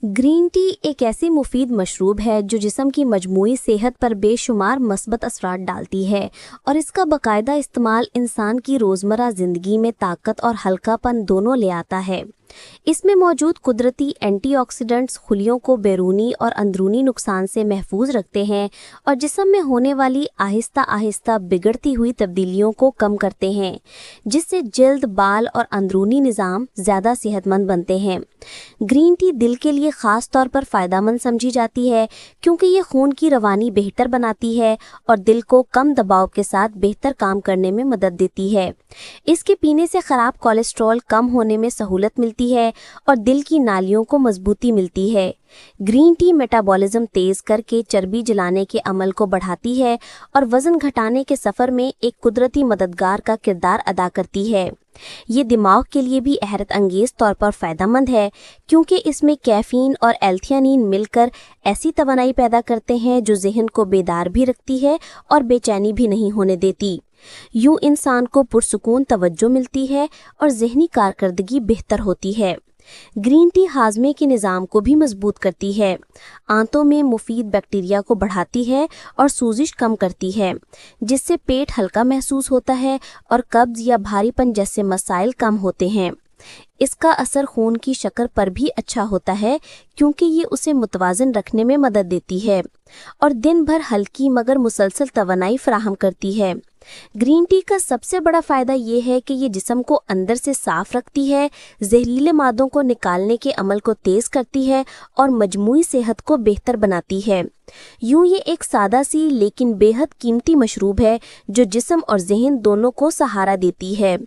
Green tea एक ऐसी मुफीद मशरूब है जो जिस्म की मजमूई सेहत पर बेशुमार मस्बत असरात डालती है और इसका बाकायदा इस्तेमाल इंसान की रोज़मर्रा ज़िंदगी में ताकत और हल्कापन दोनों ले आता है। इसमें मौजूद कुदरती एंटीऑक्सीडेंट्स खुलियों को बैरूनी और अंदरूनी नुकसान से महफूज रखते हैं और जिस्म में होने वाली आहिस्ता आहिस्ता बिगड़ती हुई तब्दीलियों को कम करते हैं, जिससे जल्द, बाल और अंदरूनी निज़ाम ज़्यादा सेहतमंद बनते हैं। ग्रीन टी दिल के लिए ख़ास तौर पर फ़ायदेमंद समझी जाती है क्योंकि ये खून की रवानी बेहतर बनाती है और दिल को कम दबाव के साथ बेहतर काम करने में मदद देती है। इसके पीने से ख़राब कोलेस्ट्रॉल कम होने में सहूलत मिलती है और दिल की नालियों को मजबूती मिलती है। ग्रीन टी मेटाबॉलिज्म तेज़ करके चर्बी जलाने के अमल को बढ़ाती है और वज़न घटाने के सफ़र में एक कुदरती मददगार का किरदार अदा करती है। ये दिमाग के लिए भी हैरत अंगेज़ तौर पर फ़ायदेमंद है क्योंकि इसमें कैफ़ीन और एल्थियानिन मिलकर ऐसी तवानाई पैदा करते हैं जो ज़हन को बेदार भी रखती है और बेचैनी भी नहीं होने देती। यूँ इंसान को पुरसुकून तवज्जो मिलती है और ज़हनी कारकर्दगी बेहतर होती है। ग्रीन टी हाजमे के निज़ाम को भी मजबूत करती है, आंतों में मुफीद बैक्टीरिया को बढ़ाती है और सूजिश कम करती है, जिससे पेट हल्का महसूस होता है और कब्ज़ या भारीपन जैसे मसाइल कम होते हैं। इसका असर खून की शक्कर पर भी अच्छा होता है क्योंकि ये उसे मुतवाज़न रखने में मदद देती है और दिन भर हल्की मगर मुसलसल तवानाई फराहम करती है। ग्रीन टी का सबसे बड़ा फ़ायदा ये है कि ये जिस्म को अंदर से साफ़ रखती है, जहरीले मादों को निकालने के अमल को तेज़ करती है और मजमूई सेहत को बेहतर बनाती है। यूँ ये एक सादा सी लेकिन बेहद कीमती मशरूब है जो जिस्म और ज़हन दोनों को सहारा देती है।